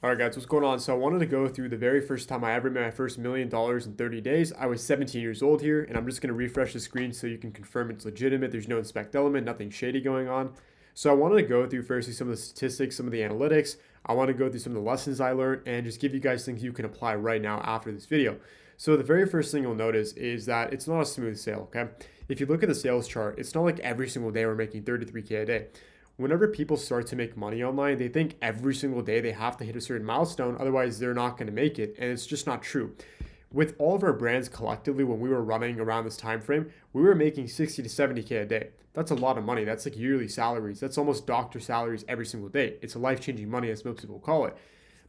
All right, guys, what's going on? So I wanted to go through the very first time I ever made my first $1 million in 30 days. I was 17 years old here, and I'm just going to refresh the screen so you can confirm it's legitimate. There's no inspect element, nothing shady going on. So I wanted to go through firstly some of the statistics, some of the analytics. I want to go through some of the lessons I learned and just give you guys things you can apply right now after this video. So the very first thing you'll notice is that it's not a smooth sale, okay? If you look at the sales chart, it's not like every single day we're making 33K a day. Whenever people start to make money online, they think every single day they have to hit a certain milestone, otherwise they're not going to make it, and it's just not true. With all of our brands collectively, when we were running around this time frame, we were making 60 to 70K a day. That's a lot of money. That's like yearly salaries. That's almost doctor salaries every single day. It's a life-changing money, as most people call it.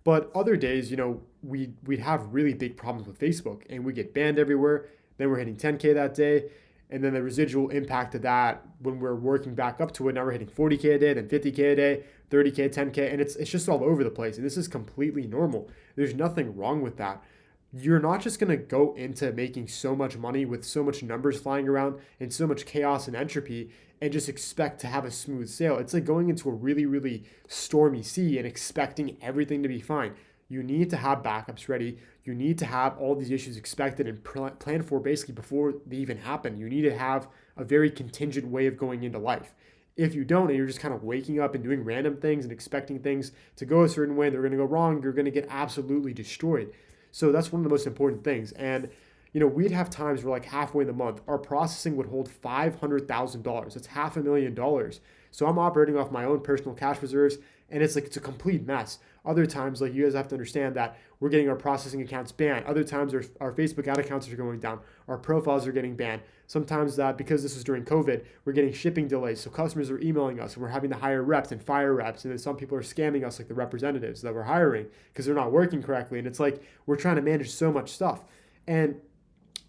But other days, we'd have really big problems with Facebook, and we get banned everywhere. Then we're hitting 10K that day. And then the residual impact of that when we're working back up to it, now we're hitting 40K a day, then 50K a day, 30K, 10K, and it's just all over the place. And this is completely normal. There's nothing wrong with that. You're not just going to go into making so much money with so much numbers flying around and so much chaos and entropy and just expect to have a smooth sail. It's like going into a really, really stormy sea and expecting everything to be fine. You need to have backups ready. You need to have all these issues expected and planned for basically before they even happen. You need to have a very contingent way of going into life. If you don't, and you're just kind of waking up and doing random things and expecting things to go a certain way, they're going to go wrong, you're going to get absolutely destroyed. So that's one of the most important things. And we'd have times where like halfway in the month, our processing would hold $500,000. That's $500,000. So I'm operating off my own personal cash reserves, and it's a complete mess. Other times, like you guys have to understand that we're getting our processing accounts banned. Other times, our Facebook ad accounts are going down. Our profiles are getting banned. Sometimes that because this was during COVID, we're getting shipping delays. So customers are emailing us, and we're having to hire reps and fire reps. And then some people are scamming us, like the representatives that we're hiring, because they're not working correctly. And it's like we're trying to manage so much stuff. And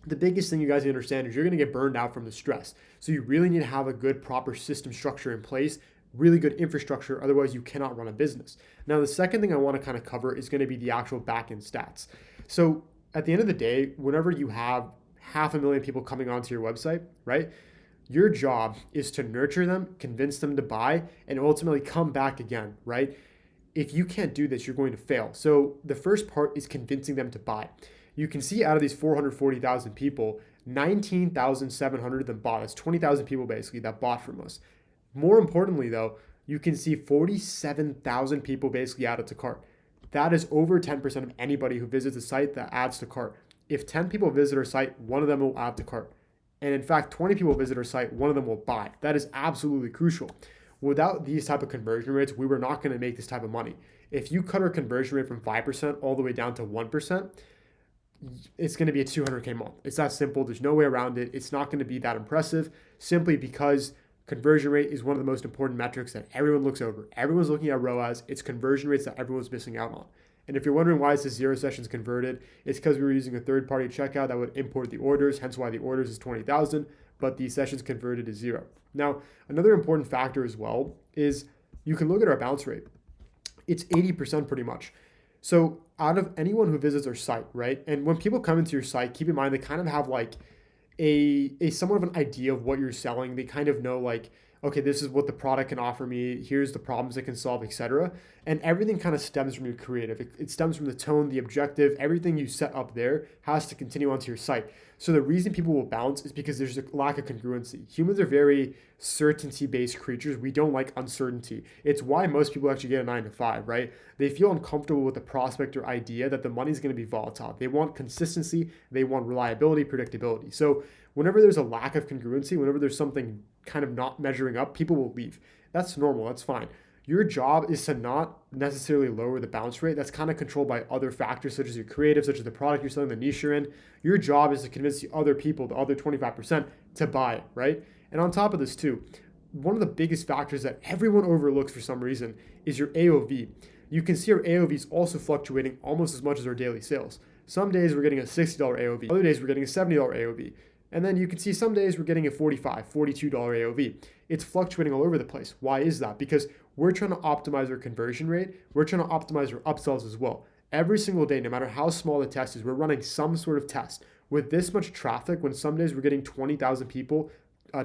the biggest thing you guys need to understand is you're going to get burned out from the stress. So you really need to have a good, proper system structure in place, really good infrastructure. Otherwise, you cannot run a business. Now, the second thing I want to kind of cover is going to be the actual back-end stats. So at the end of the day, whenever you have 500,000 people coming onto your website, right? Your job is to nurture them, convince them to buy, and ultimately come back again, right? If you can't do this, you're going to fail. So the first part is convincing them to buy. You can see out of these 440,000 people, 19,700 of them bought. That's 20,000 people basically that bought from us. More importantly though, you can see 47,000 people basically added to cart. That is over 10% of anybody who visits the site that adds to cart. If 10 people visit our site, one of them will add to cart. And in fact, 20 people visit our site, one of them will buy. That is absolutely crucial. Without these type of conversion rates, we were not going to make this type of money. If you cut our conversion rate from 5% all the way down to 1%, it's going to be a 200K month. It's that simple. There's no way around it. It's not going to be that impressive simply because conversion rate is one of the most important metrics that everyone looks over. Everyone's looking at ROAS. It's conversion rates that everyone's missing out on. And if you're wondering why it's 0 sessions converted, it's because we were using a third-party checkout that would import the orders, hence why the orders is 20,000, but the sessions converted is 0. Now, another important factor as well is you can look at our bounce rate. It's 80% pretty much. So out of anyone who visits our site, right? And when people come into your site, keep in mind they kind of have like a somewhat of an idea of what you're selling. They kind of know like, okay, this is what the product can offer me. Here's the problems it can solve, etc. And everything kind of stems from your creative. It stems from the tone, the objective, everything you set up there has to continue onto your site. So the reason people will bounce is because there's a lack of congruency. Humans are very certainty-based creatures. We don't like uncertainty. It's why most people actually get a 9 to 5, right? They feel uncomfortable with the prospect or idea that the money's going to be volatile. They want consistency. They want reliability, predictability. So whenever there's a lack of congruency, whenever there's something kind of not measuring up, people will leave. That's normal. That's fine. Your job is to not necessarily lower the bounce rate. That's kind of controlled by other factors, such as your creative, such as the product you're selling, the niche you're in. Your job is to convince the other people, the other 25%, to buy it, right? And on top of this too, one of the biggest factors that everyone overlooks for some reason is your AOV. You can see our AOV is also fluctuating almost as much as our daily sales. Some days we're getting a $60 AOV. Other days we're getting a $70 AOV. And then you can see some days we're getting a $45, $42 AOV. It's fluctuating all over the place. Why is that? Because we're trying to optimize our conversion rate. We're trying to optimize our upsells as well. Every single day, no matter how small the test is, we're running some sort of test. With this much traffic, when some days we're getting 20,000 people,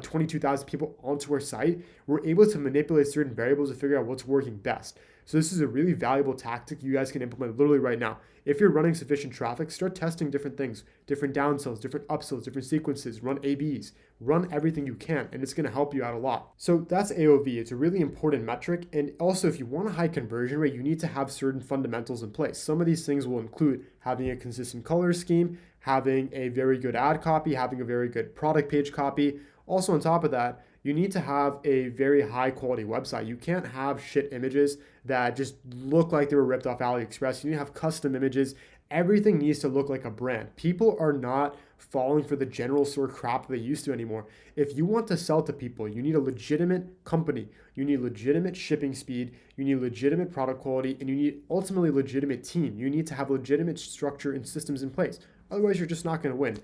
22,000 people onto our site, we're able to manipulate certain variables to figure out what's working best. So this is a really valuable tactic you guys can implement literally right now. If you're running sufficient traffic, start testing different things, different downsells, different upsells, different sequences, run ABs, run everything you can, and it's going to help you out a lot. So that's AOV. It's a really important metric. And also, if you want a high conversion rate, you need to have certain fundamentals in place. Some of these things will include having a consistent color scheme, having a very good ad copy, having a very good product page copy. Also, on top of that, you need to have a very high quality website. You can't have shit images that just look like they were ripped off AliExpress. You need to have custom images. Everything needs to look like a brand. People are not falling for the general store crap they used to anymore. If you want to sell to people, you need a legitimate company. You need legitimate shipping speed. You need legitimate product quality, and you need ultimately legitimate team. You need to have legitimate structure and systems in place. Otherwise, you're just not going to win.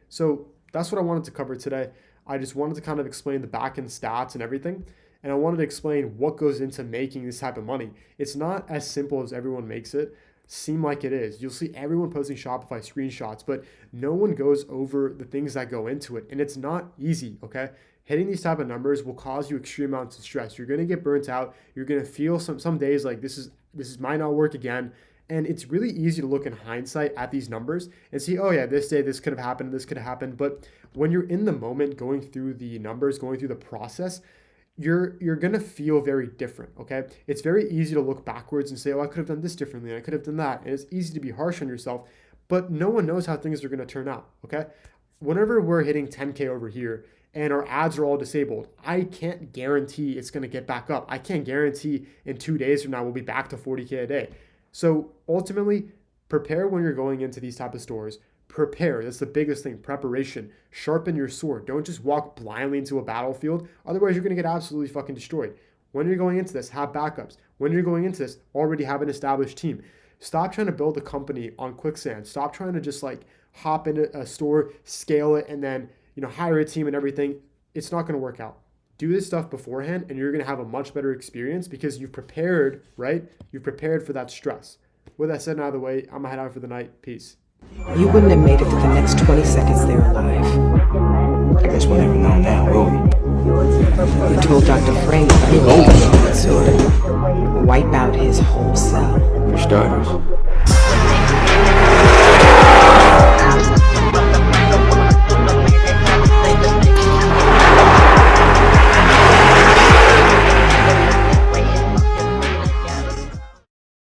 So that's what I wanted to cover today. I just wanted to kind of explain the back-end stats and everything. And I wanted to explain what goes into making this type of money. It's not as simple as everyone makes it seem like it is. You'll see everyone posting Shopify screenshots, but no one goes over the things that go into it. And it's not easy, okay? Hitting these type of numbers will cause you extreme amounts of stress. You're going to get burnt out. You're going to feel some days like this might not work again. And it's really easy to look in hindsight at these numbers and see, oh yeah, this day, this could have happened, this could have happened. But when you're in the moment going through the numbers, going through the process, you're going to feel very different, okay? It's very easy to look backwards and say, oh, I could have done this differently, I could have done that. And it's easy to be harsh on yourself, but no one knows how things are going to turn out, okay? Whenever we're hitting 10K over here and our ads are all disabled, I can't guarantee it's going to get back up. I can't guarantee in 2 days from now we'll be back to 40K a day. So ultimately, prepare when you're going into these type of stores. Prepare. That's the biggest thing. Preparation. Sharpen your sword. Don't just walk blindly into a battlefield. Otherwise, you're going to get absolutely fucking destroyed. When you're going into this, have backups. When you're going into this, already have an established team. Stop trying to build a company on quicksand. Stop trying to just like hop into a store, scale it, and then hire a team and everything. It's not going to work out. Do this stuff beforehand and you're going to have a much better experience because you've prepared, right? You've prepared for that stress. With that said and out of the way, I'm going to head out for the night. Peace. You wouldn't have made it to the next 20 seconds there alive. I guess we'll never know now, will we? You told Dr. Frank about the sword. Wipe out his whole cell. For starters.